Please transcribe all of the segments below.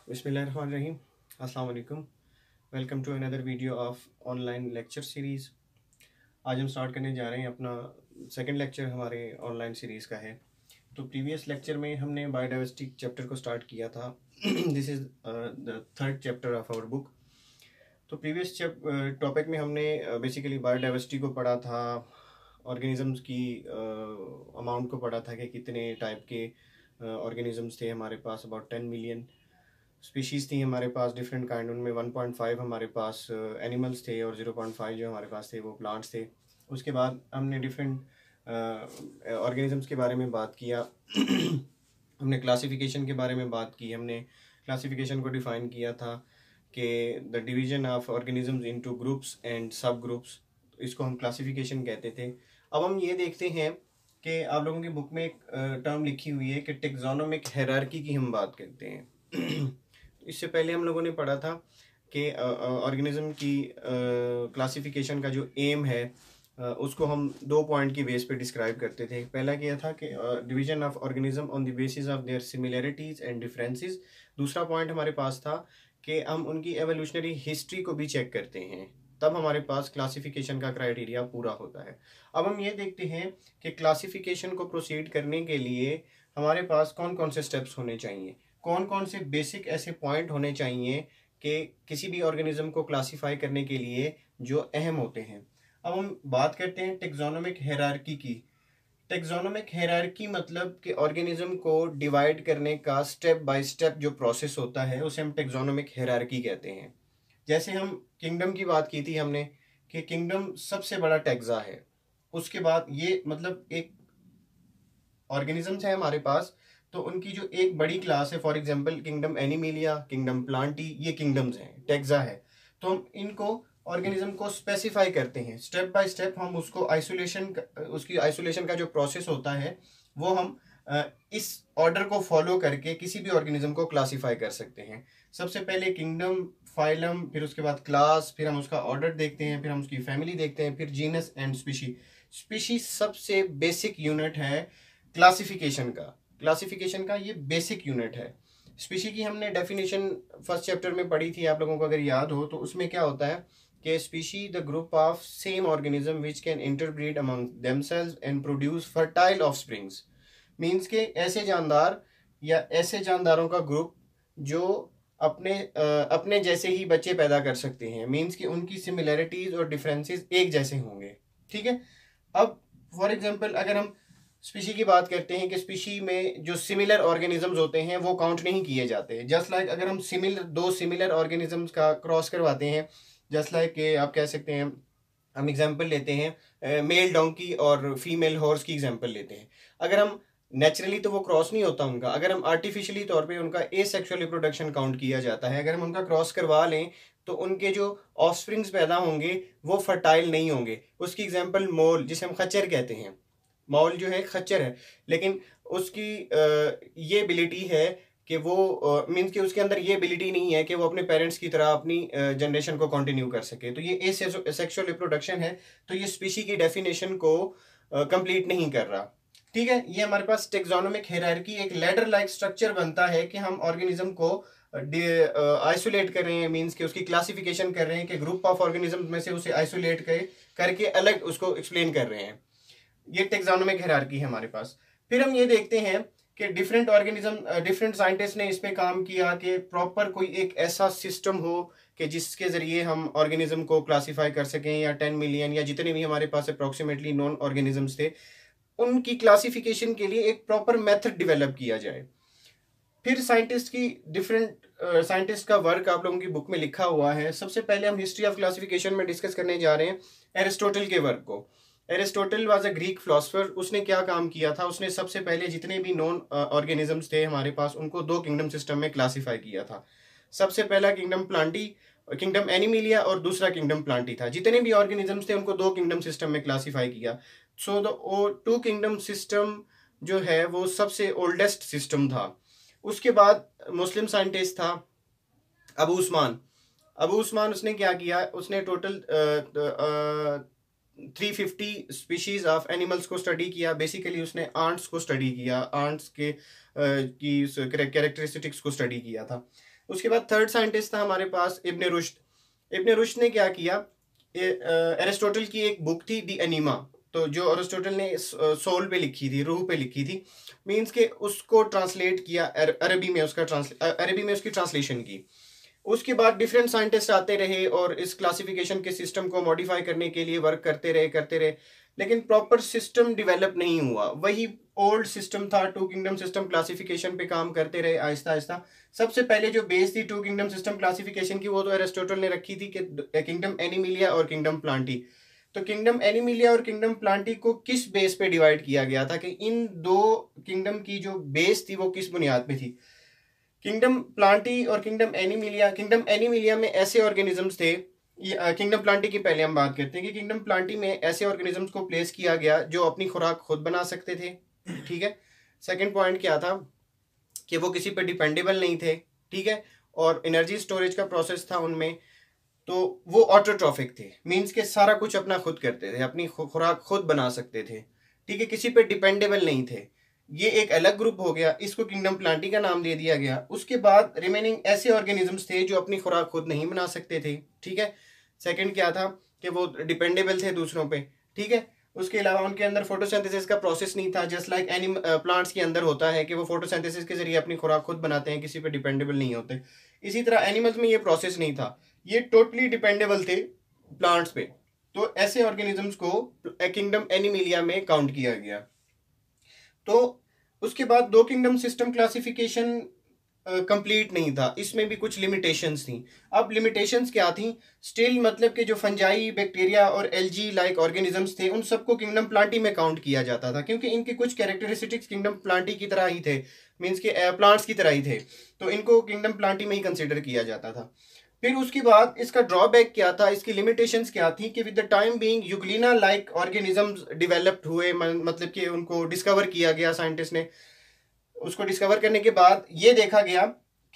बिस्मिल्लाहिर्रहमानिर्रहीम। अस्सलाम वालेकुम। Welcome to another video of online lecture series. आज हम स्टार्ट करने जा रहे हैं अपना सेकंड लेक्चर हमारे ऑनलाइन सीरीज़ का है। तो प्रीवियस लेक्चर में हमने बायोडाइवर्सिटी चैप्टर को स्टार्ट किया था। This is the third chapter of our book. तो प्रीवियस टॉपिक में हमने बेसिकली बायोडाइवर्सिटी को पढ़ा था, ऑर्गेनिजम्स की अमाउंट को पढ़ा था कि कितने टाइप के ऑर्गेनिजम्स थे हमारे पास। अबाउट 10 मिलियन स्पीशीज़ थी हमारे पास डिफरेंट काइंड। उनमें 1.5 हमारे पास एनिमल्स थे और 0.5 जो हमारे पास थे वो प्लांट्स थे। उसके बाद हमने डिफरेंट ऑर्गेनिजम्स के बारे में बात किया। हमने क्लासिफिकेशन के बारे में बात की। हमने क्लासिफिकेशन को डिफ़ाइन किया था कि the division of organisms into groups and सब ग्रुप्स, इसको हम क्लासिफिकेशन कहते थे। अब हम ये देखते हैं कि आप लोगों की बुक में एक टर्म लिखी हुई है कि टेक्सोनोमिक हायरार्की की हम बात करते हैं। इससे पहले हम लोगों ने पढ़ा था कि ऑर्गेनिज्म की क्लासिफिकेशन का जो एम है उसको हम 2 पॉइंट की बेस पे डिस्क्राइब करते थे। पहला क्या था कि division of organism on the basis of their similarities and differences. दूसरा पॉइंट हमारे पास था कि हम उनकी एवोल्यूशनरी हिस्ट्री को भी चेक करते हैं, तब हमारे पास क्लासिफिकेशन का क्राइटेरिया पूरा होता है। अब हम ये देखते हैं कि क्लासिफिकेशन को प्रोसीड करने के लिए हमारे पास कौन कौन से स्टेप्स होने चाहिए, कौन कौन से बेसिक ऐसे पॉइंट होने चाहिए कि किसी भी ऑर्गेनिज्म को क्लासिफाई करने के लिए जो अहम होते हैं। अब हम बात करते हैं टेक्सोनोमिक हायरार्की की। टेक्सोनोमिक हायरार्की मतलब कि ऑर्गेनिज्म को डिवाइड करने का स्टेप बाय स्टेप जो प्रोसेस होता है उसे हम टेक्सोनोमिक हायरार्की कहते हैं। जैसे हम किंगडम की बात की थी हमने कि किंगडम सबसे बड़ा टेक्सा है। उसके बाद ये मतलब एक ऑर्गेनिजम्स है हमारे पास, तो उनकी जो एक बड़ी क्लास है, for example kingdom Animalia, kingdom Plantae, ये किंगडम्स हैं, टेक्सा है। तो हम इनको ऑर्गेनिज्म को स्पेसिफाई करते हैं स्टेप बाय स्टेप। हम उसको उसकी आइसोलेशन का जो प्रोसेस होता है वो हम इस ऑर्डर को फॉलो करके किसी भी ऑर्गेनिज्म को क्लासीफाई कर सकते हैं। सबसे पहले किंगडम, फाइलम, फिर उसके बाद क्लास, फिर हम उसका ऑर्डर देखते हैं, फिर हम उसकी फैमिली देखते हैं, फिर जीनस एंड स्पीशी। स्पीशी सबसे बेसिक यूनिट है क्लासिफिकेशन का ये बेसिक यूनिट है। स्पीशी की हमने डेफिनेशन फर्स्ट चैप्टर में पढ़ी थी, आप लोगों को अगर याद हो तो। उसमें क्या होता है कि species the group of same organism which can interbreed among themselves and produce fertile offsprings. Means के ऐसे जानदार या ऐसे जानदारों का ग्रुप जो अपने जैसे ही बच्चे पैदा कर सकते हैं। मीन्स कि उनकी सिमिलैरिटीज और डिफरेंसेस एक जैसे होंगे। ठीक है। अब फॉर एग्जांपल अगर हम स्पीशी की बात करते हैं कि स्पीशी में जो सिमिलर ऑर्गेनिजम्स होते हैं वो काउंट नहीं किए जाते। जस्ट लाइक अगर हम दो सिमिलर ऑर्गेनिजम्स का क्रॉस करवाते हैं, जस्ट लाइक आप कह सकते हैं, हम एग्जांपल लेते हैं मेल डोंकी और फीमेल हॉर्स की एग्जांपल लेते हैं। अगर हम नेचुरली तो वो क्रॉस नहीं होता उनका, अगर हम आर्टिफिशियली तौर पे उनका एसेक्सुअल रिप्रोडक्शन काउंट किया जाता है। अगर हम उनका क्रॉस करवा लें तो उनके जो ऑफस्प्रिंग्स पैदा होंगे वो फर्टाइल नहीं होंगे। उसकी एग्जांपल मोल, जिसे हम खच्चर कहते हैं, मॉल जो है खच्चर है, लेकिन उसकी ये एबिलिटी है कि वो मीन्स कि उसके अंदर ये एबिलिटी नहीं है कि वो अपने पेरेंट्स की तरह अपनी जनरेशन को कंटिन्यू कर सके। तो ये एसेक्सुअल रिप्रोडक्शन है, तो ये स्पीशी की डेफिनेशन को कंप्लीट नहीं कर रहा। ठीक है। ये हमारे पास टेक्सोनोमिक हायरार्की एक लैडर लाइक स्ट्रक्चर बनता है कि हम ऑर्गेनिज्म को आइसोलेट कर रहे हैं, मीन्स कि उसकी क्लासिफिकेशन कर रहे हैं कि ग्रुप ऑफ ऑर्गेनिज्म में से उसे आइसोलेट करके अलग उसको एक्सप्लेन कर रहे हैं। ये टेक्सोनोमिक हायरार्की है हमारे पास। फिर हम ये देखते हैं कि डिफरेंट साइंटिस्ट ने इस पे काम किया कि प्रॉपर कोई एक ऐसा सिस्टम हो कि जिसके जरिए हम ऑर्गेनिज्म को क्लासिफाई कर सकें, या 10 मिलियन या जितने भी हमारे पास अप्रोक्सीमेटली नॉन ऑर्गेनिजम्स थे उनकी क्लासिफिकेशन के लिए एक प्रॉपर मेथड डेवलप किया जाए। फिर साइंटिस्ट का वर्क आप लोगों की बुक में लिखा हुआ है। सबसे पहले हम हिस्ट्री ऑफ क्लासिफिकेशन में डिस्कस करने जा रहे हैं एरिस्टोटल के वर्क को। Aristotle was a Greek philosopher. उसने क्या काम किया था, उसने सबसे पहले जितने भी नॉन ऑर्गेनिजम्स थे हमारे पास उनको 2 किंगडम सिस्टम में क्लासिफाई किया था। सबसे पहला किंगडम प्लांटी, किंगडम एनिमिलिया, और दूसरा किंगडम प्लांटी था। जितने भी ऑर्गेनिजम्स थे उनको 2 किंगडम सिस्टम में क्लासिफाई किया। सो द 2 किंगडम सिस्टम जो है वो सबसे ओल्डेस्ट सिस्टम था। उसके बाद मुस्लिम साइंटिस्ट था अबू उस्मान। उसने क्या किया, उसने टोटल 350 स्पीशीज ऑफ एनिमल्स को स्टडी किया। बेसिकली उसने आंट्स को स्टडी किया, आंट्स के की कैरेक्टरिस्टिक्स को स्टडी किया था। उसके बाद थर्ड साइंटिस्ट था हमारे पास इब्न रुश्द। इब्न रुश्द ने क्या किया, एरिस्टोटल की एक बुक थी दी एनिमा, तो जो एरिस्टोटल ने सोल पे लिखी थी, रूह पे लिखी थी, मींस के उसको ट्रांसलेट किया अरबी में, अरबी में उसकी ट्रांसलेशन की। उसके बाद डिफरेंट साइंटिस्ट आते रहे और इस क्लासिफिकेशन के सिस्टम को मॉडिफाई करने के लिए वर्क करते रहे, लेकिन प्रॉपर सिस्टम डेवलप नहीं हुआ। वही ओल्ड सिस्टम था, टू किंगडम सिस्टम क्लासिफिकेशन पे काम करते रहे आहिस्ता आहिस्ता। सबसे पहले जो बेस थी टू किंगडम सिस्टम क्लासिफिकेशन की, वो तो एरिस्टोटल ने रखी थी कि किंगडम एनिमिलिया और किंगडम प्लांटी। तो किंगडम एनिमिलिया और किंगडम प्लांटी को किस बेस पे डिवाइड किया गया था, कि इन दो किंगडम की जो बेस थी वो किस बुनियाद पे थी। किंगडम प्लांटी और किंगडम एनिमिलिया में ऐसे ऑर्गेनिजम्स थे, किंगडम प्लांटी की पहले हम बात करते हैं कि किंगडम प्लांटी में ऐसे ऑर्गेनिजम्स को प्लेस किया गया जो अपनी खुराक खुद बना सकते थे, ठीक है। सेकंड पॉइंट क्या था कि वो किसी पे डिपेंडेबल नहीं थे, ठीक है, और एनर्जी स्टोरेज का प्रोसेस था उनमें, तो वो ऑटोट्रॉफिक थे, मींस के सारा कुछ अपना खुद करते थे, अपनी खुराक खुद बना सकते थे, ठीक है, किसी पे डिपेंडेबल नहीं थे। ये एक अलग ग्रुप हो गया, इसको किंगडम प्लांटी का नाम दे दिया गया। उसके बाद रिमेनिंग ऐसे ऑर्गेनिजम्स थे जो अपनी खुराक खुद नहीं बना सकते थे, ठीक है। सेकंड क्या था कि वो डिपेंडेबल थे दूसरों पे, ठीक है। उसके अलावा उनके अंदर फोटोसिंथेसिस का प्रोसेस नहीं था, जस्ट लाइक प्लांट्स के अंदर होता है कि वो फोटोसिंथेसिस के जरिए अपनी खुराक खुद बनाते हैं, किसी पे डिपेंडेबल नहीं होते। इसी तरह एनिमल्स में ये प्रोसेस नहीं था, ये टोटली डिपेंडेबल थे प्लांट्स पे। तो ऐसे ऑर्गेनिजम्स को किंगडम एनिमिलिया में काउंट किया गया। तो उसके बाद दो किंगडम सिस्टम क्लासिफिकेशन कंप्लीट नहीं था, इसमें भी कुछ लिमिटेशंस थी। अब लिमिटेशंस क्या थी, स्टिल मतलब कि जो फंजाई, बैक्टीरिया और एल्जी लाइक ऑर्गेनिजम्स थे, उन सबको किंगडम प्लांटी में काउंट किया जाता था, क्योंकि इनके कुछ कैरेक्टरिस्टिक्स किंगडम प्लांटी की तरह ही थे, मीन्स के प्लांट्स की तरह ही थे, तो इनको किंगडम प्लांटी में ही कंसिडर किया जाता था। फिर उसके बाद इसका ड्रॉबैक क्या था, इसकी लिमिटेशंस क्या थी, कि with the time being Euglena like organisms developed हुए, मतलब कि उनको डिस्कवर किया गया, साइंटिस्ट ने उसको डिस्कवर करने के बाद ये देखा गया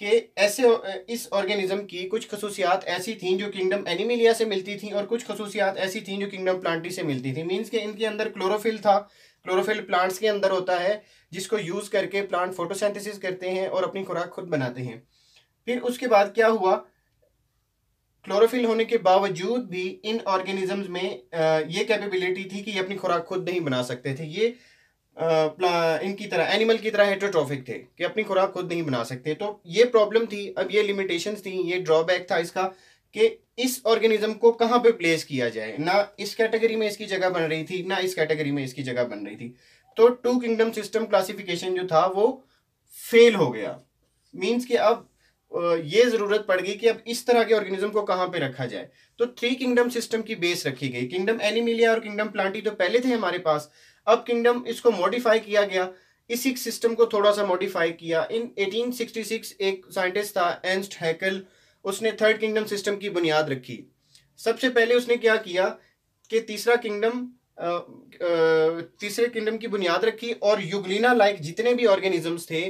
कि ऐसे इस ऑर्गेनिज्म की कुछ खसूसियात ऐसी थी जो किंगडम एनिमिलिया से मिलती थी, और कुछ खसूसियात ऐसी थी जो किंगडम प्लांटी से मिलती थी। मीन्स के इनके अंदर क्लोरोफिल था, क्लोरोफिल प्लांट्स के अंदर होता है, जिसको यूज करके प्लांट फोटोसिंथेसिस करते हैं और अपनी खुराक खुद बनाते हैं। फिर उसके बाद क्या हुआ, क्लोरोफिल होने के बावजूद भी इन ऑर्गेनिजम्स में ये कैपेबिलिटी थी कि ये अपनी खुराक खुद नहीं बना सकते थे। ये इनकी तरह, एनिमल की तरह हेटेरोट्रॉफिक थे कि अपनी खुराक खुद नहीं बना सकते। तो ये प्रॉब्लम थी, अब ये लिमिटेशंस थी, ये ड्रॉबैक था इसका कि इस ऑर्गेनिज्म को कहाँ पे प्लेस किया जाए। ना इस कैटेगरी में इसकी जगह बन रही थी, ना इस कैटेगरी में इसकी जगह बन रही थी। तो टू किंगडम सिस्टम क्लासिफिकेशन जो था वो फेल हो गया। मीन्स कि अब ये जरूरत पड़ गई कि अब इस तरह के ऑर्गेनिज्म को कहाँ पे रखा जाए। तो थ्री किंगडम सिस्टम की बेस रखी गई, किंगडम एनिमिलिया और किंगडम प्लांटी तो पहले थे हमारे पास, अब किंगडम इसको मॉडिफाई किया गया, इसी सिस्टम को थोड़ा सा मॉडिफाई किया। इन 1866 एक साइंटिस्ट था एर्नस्ट हैकेल, उसने थर्ड किंगडम सिस्टम की बुनियाद रखी। सबसे पहले उसने क्या किया कि तीसरे किंगडम की बुनियाद रखी, और युगलिना लाइक जितने भी ऑर्गेनिजम्स थे,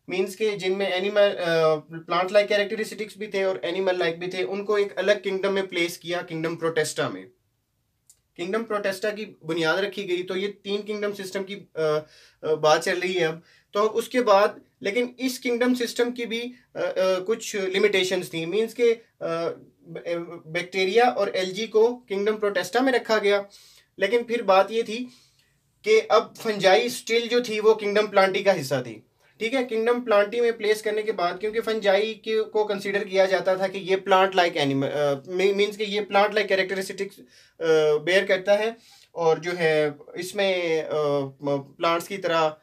मीन्स के जिनमें एनिमल प्लांट लाइक कैरेक्टरिस्टिक्स भी थे और एनिमल लाइक भी थे, उनको एक अलग किंगडम में प्लेस किया, किंगडम प्रोटेस्टा में। किंगडम प्रोटेस्टा की बुनियाद रखी गई। तो ये तीन किंगडम सिस्टम की बात चल रही है अब। तो उसके बाद लेकिन इस किंगडम सिस्टम की भी कुछ लिमिटेशंस थी, मींस के बैक्टीरिया और एल्जी को किंगडम प्रोटेस्टा में रखा गया, लेकिन फिर बात ये थी कि अब फंजाई स्टिल जो थी वो किंगडम प्लांटी का हिस्सा थी, ठीक है। किंगडम प्लांटी में प्लेस करने के बाद, क्योंकि फंजाई को कंसीडर किया जाता था कि ये प्लांट लाइक एनिमल, मींस कि ये प्लांट लाइक कैरेक्टरिस्टिक्स बेयर करता है, और जो है इसमें प्लांट्स की तरह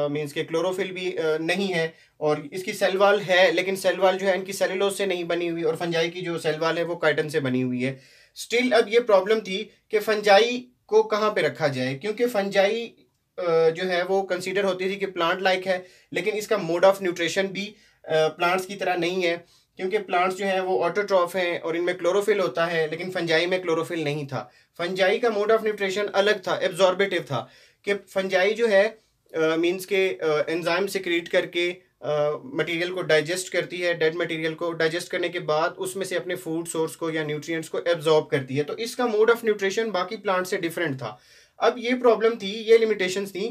मींस के क्लोरोफिल भी नहीं है, और इसकी सेल वाल है, लेकिन सेल वाल जो है इनकी सेलुलोज से नहीं बनी हुई, और फंजाई की जो सेल वाल है वो काइटिन से बनी हुई है। स्टिल अब ये प्रॉब्लम थी कि फंजाई को कहाँ पे रखा जाए, क्योंकि फंजाई जो है वो कंसीडर होती थी कि प्लांट लाइक है, लेकिन इसका मोड ऑफ न्यूट्रिशन भी प्लांट्स की तरह नहीं है, क्योंकि प्लांट्स जो है वो ऑटोट्रॉफ हैं और इनमें क्लोरोफिल होता है, लेकिन फंजाई में क्लोरोफिल नहीं था। फंजाई का मोड ऑफ न्यूट्रिशन अलग था, एब्जॉर्बेटिव था, कि फंजाई जो है मींस के एंजाइम सिक्रीट करके मटेरियल को डाइजेस्ट करती है, डेड मटेरियल को डाइजेस्ट करने के बाद उसमें से अपने फूड सोर्स को या न्यूट्रिएंट्स को एब्जॉर्ब करती है। तो इसका मोड ऑफ न्यूट्रिशन बाकी प्लांट से डिफरेंट था। अब ये प्रॉब्लम थी, ये लिमिटेशंस थी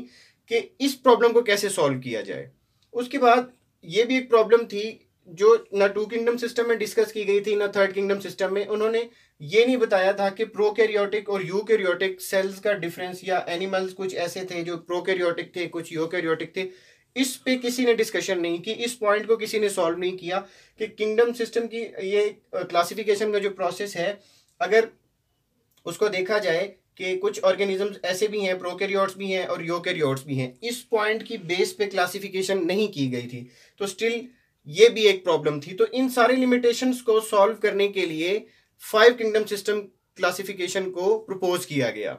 कि इस प्रॉब्लम को कैसे सॉल्व किया जाए। उसके बाद ये भी एक प्रॉब्लम थी जो ना टू किंगडम सिस्टम में डिस्कस की गई थी ना थर्ड किंगडम सिस्टम में, उन्होंने ये नहीं बताया था कि प्रोकैरियोटिक और यूकैरियोटिक सेल्स का डिफरेंस, या एनिमल्स कुछ ऐसे थे जो प्रोकैरियोटिक थे, कुछ यूकैरियोटिक थे। इस पे किसी ने डिस्कशन नहीं की, इस पॉइंट को किसी ने सॉल्व नहीं किया कि किंगडम सिस्टम की ये क्लासिफिकेशन का जो प्रोसेस है, अगर उसको देखा जाए कि कुछ ऑर्गेनिजम्स ऐसे भी हैं, प्रोकैरियोट्स भी हैं और यूकैरियोट्स भी हैं, इस पॉइंट की बेस पे क्लासिफिकेशन नहीं की गई थी, तो स्टिल ये भी एक प्रॉब्लम थी। तो इन सारी लिमिटेशंस को सॉल्व करने के लिए 5 किंगडम सिस्टम क्लासिफिकेशन को प्रपोज किया गया।